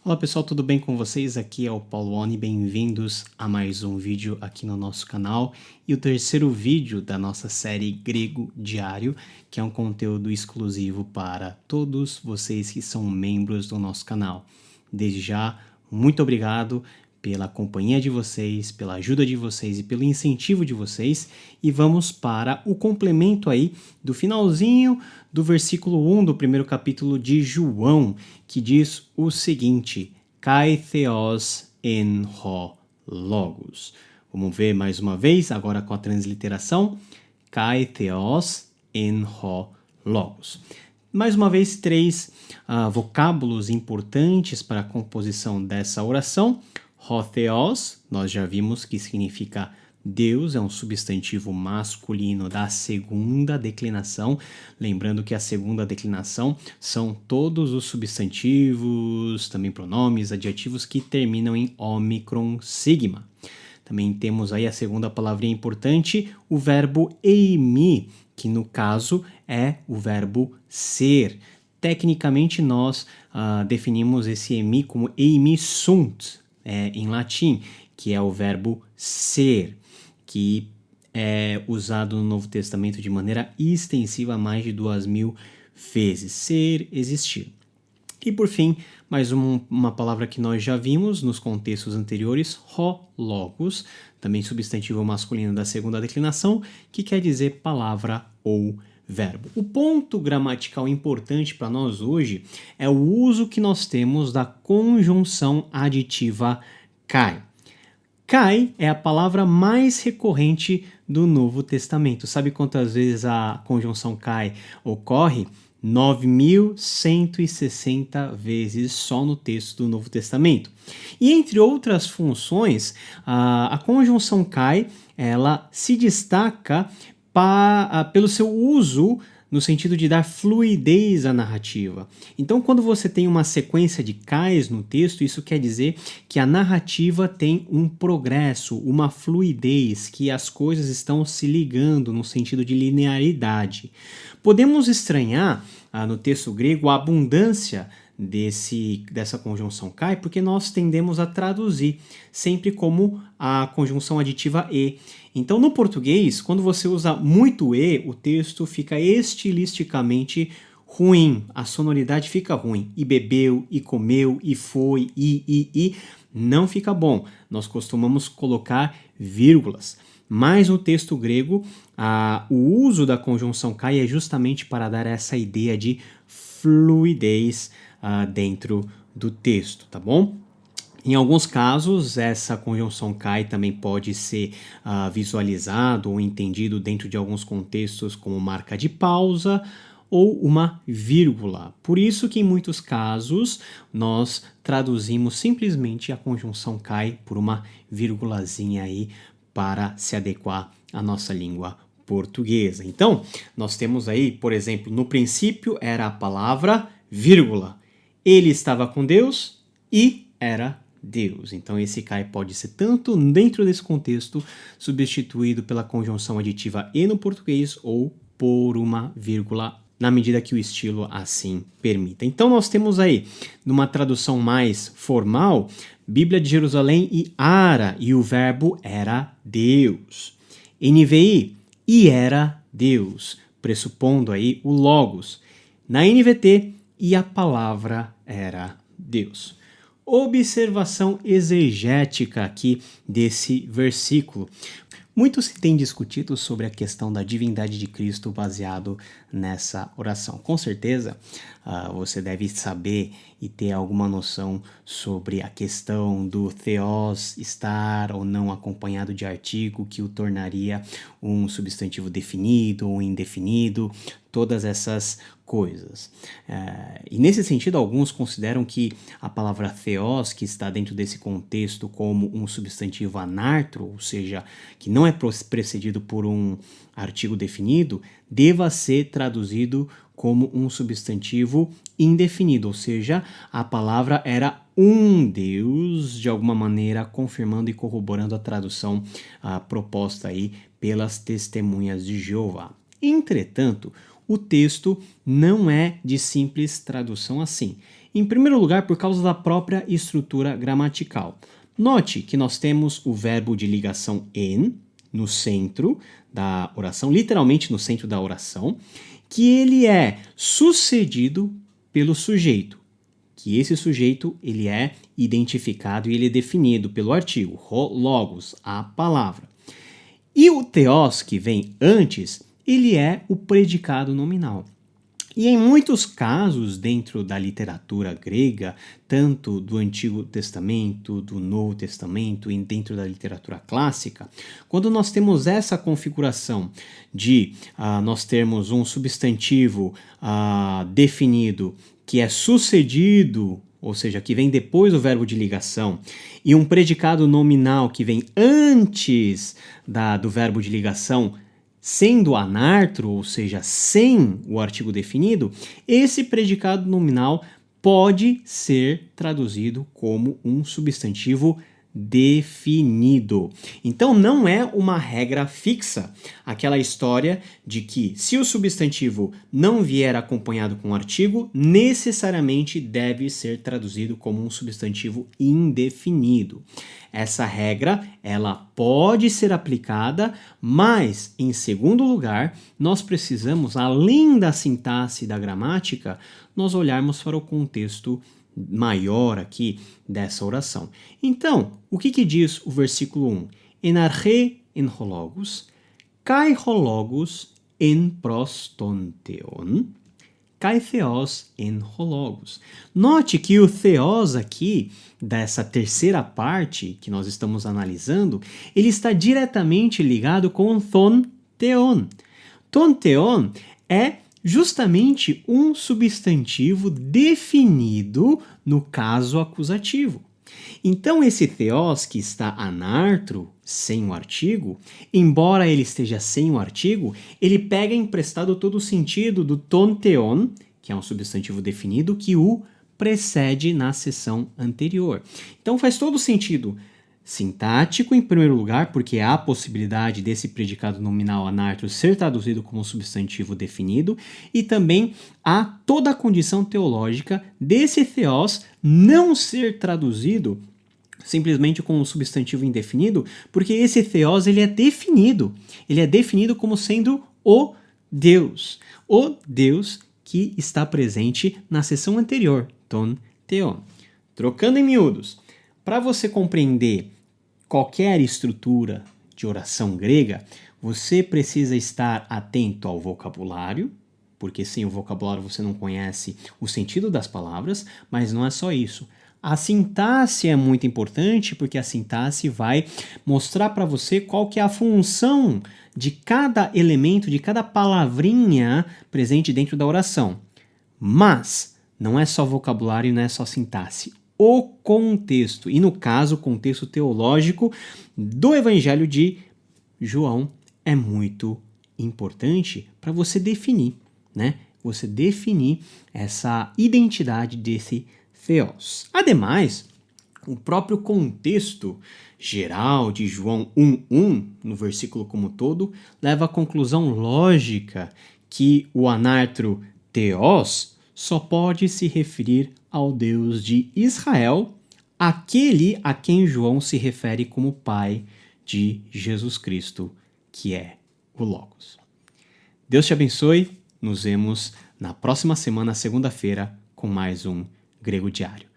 Olá pessoal, tudo bem com vocês? Aqui é o Paulo Oni, bem-vindos a mais um vídeo aqui no nosso canal e o terceiro vídeo da nossa série Grego Diário, que é um conteúdo exclusivo para todos vocês que são membros do nosso canal. Desde já, muito obrigado pela companhia de vocês, pela ajuda de vocês e pelo incentivo de vocês. E vamos para o complemento aí do finalzinho do versículo 1 do primeiro capítulo de João, que diz o seguinte: Kai theos en ho logos. Vamos ver mais uma vez, agora com a transliteração. Kai theos en ho logos. Mais uma vez, três vocábulos importantes para a composição dessa oração. Ho theos, nós já vimos que significa Deus, é um substantivo masculino da segunda declinação. Lembrando que a segunda declinação são todos os substantivos, também pronomes, adjetivos que terminam em ômicron sigma. Também temos aí a segunda palavrinha importante, o verbo eimi, que no caso é o verbo ser. Tecnicamente nós definimos esse emi como eimi sunt, em latim, que é o verbo ser, que é usado no Novo Testamento de maneira extensiva mais de 2.000 vezes. Ser, existir. E por fim, mais uma palavra que nós já vimos nos contextos anteriores, ho logos, também substantivo masculino da segunda declinação, que quer dizer palavra ou verbo. O ponto gramatical importante para nós hoje é o uso que nós temos da conjunção aditiva kai. Kai é a palavra mais recorrente do Novo Testamento. Sabe quantas vezes a conjunção kai ocorre? 9.160 vezes só no texto do Novo Testamento. E entre outras funções, a conjunção kai, ela se destaca pelo seu uso no sentido de dar fluidez à narrativa. Então, quando você tem uma sequência de kais no texto, isso quer dizer que a narrativa tem um progresso, uma fluidez, que as coisas estão se ligando no sentido de linearidade. Podemos estranhar no texto grego a abundância dessa conjunção kai, porque nós tendemos a traduzir sempre como a conjunção aditiva e. Então, no português, quando você usa muito e, o texto fica estilisticamente ruim, a sonoridade fica ruim. E bebeu, e comeu, e foi, e, não fica bom. Nós costumamos colocar vírgulas. Mas no texto grego, o uso da conjunção kai é justamente para dar essa ideia de fluidez dentro do texto, tá bom? Em alguns casos, essa conjunção kai também pode ser visualizado ou entendido dentro de alguns contextos como marca de pausa ou uma vírgula. Por isso que em muitos casos nós traduzimos simplesmente a conjunção kai por uma vírgulazinha aí para se adequar à nossa língua portuguesa. Então, nós temos aí, por exemplo, no princípio era a palavra vírgula. Ele estava com Deus e era Deus. Então, esse kai pode ser tanto dentro desse contexto substituído pela conjunção aditiva e no português ou por uma vírgula na medida que o estilo assim permita. Então, nós temos aí, numa tradução mais formal, Bíblia de Jerusalém e Ara, e o verbo era Deus. NVI, e era Deus, pressupondo aí o logos. Na NVT, e a palavra era Deus. Observação exegética aqui desse versículo. Muito se tem discutido sobre a questão da divindade de Cristo baseado nessa oração. Com certeza, você deve saber e ter alguma noção sobre a questão do theos estar ou não acompanhado de artigo que o tornaria um substantivo definido ou indefinido, todas essas coisas. E nesse sentido, alguns consideram que a palavra theos, que está dentro desse contexto como um substantivo anartro, ou seja, que não é precedido por um artigo definido, deva ser traduzido como um substantivo indefinido, ou seja, a palavra era um Deus, de alguma maneira confirmando e corroborando a tradução proposta aí pelas testemunhas de Jeová. Entretanto, o texto não é de simples tradução assim. Em primeiro lugar, por causa da própria estrutura gramatical. Note que nós temos o verbo de ligação en no centro da oração, literalmente no centro da oração, que ele é sucedido pelo sujeito, que esse sujeito ele é identificado e ele é definido pelo artigo, logos, a palavra. E o theos, que vem antes, ele é o predicado nominal. E em muitos casos, dentro da literatura grega, tanto do Antigo Testamento, do Novo Testamento e dentro da literatura clássica, quando nós temos essa configuração de nós termos um substantivo definido que é sucedido, ou seja, que vem depois do verbo de ligação, e um predicado nominal que vem antes do verbo de ligação, sendo anartro, ou seja, sem o artigo definido, esse predicado nominal pode ser traduzido como um substantivo definido. Então não é uma regra fixa aquela história de que se o substantivo não vier acompanhado com um artigo, necessariamente deve ser traduzido como um substantivo indefinido. Essa regra, ela pode ser aplicada, mas, em segundo lugar, nós precisamos, além da sintaxe e da gramática, nós olharmos para o contexto maior aqui dessa oração. Então, o que diz o versículo 1? Enarche en hologos, kai hologos en prostonteon, kai theos en hologos. Note que o theos aqui, dessa terceira parte que nós estamos analisando, ele está diretamente ligado com thon theon. Thon theon é justamente um substantivo definido no caso acusativo. Então, esse theos que está anartro, sem o artigo, embora ele esteja sem o artigo, ele pega emprestado todo o sentido do ton theon, que é um substantivo definido, que o precede na seção anterior. Então, faz todo sentido sintático, em primeiro lugar, porque há a possibilidade desse predicado nominal anartro ser traduzido como substantivo definido, e também há toda a condição teológica desse theos não ser traduzido simplesmente como um substantivo indefinido, porque esse theos ele é definido como sendo o Deus que está presente na seção anterior, ton theon. Trocando em miúdos, para você compreender qualquer estrutura de oração grega, você precisa estar atento ao vocabulário, porque sem o vocabulário você não conhece o sentido das palavras, mas não é só isso. A sintaxe é muito importante, porque a sintaxe vai mostrar para você qual que é a função de cada elemento, de cada palavrinha presente dentro da oração. Mas não é só vocabulário e não é só sintaxe. O contexto, e no caso o contexto teológico do Evangelho de João é muito importante para você definir, né? Você definir essa identidade desse theos. Ademais, o próprio contexto geral de João 1:1, no versículo como todo, leva à conclusão lógica que o anartro theos só pode se referir ao Deus de Israel, aquele a quem João se refere como Pai de Jesus Cristo, que é o Logos. Deus te abençoe, nos vemos na próxima semana, segunda-feira, com mais um Grego Diário.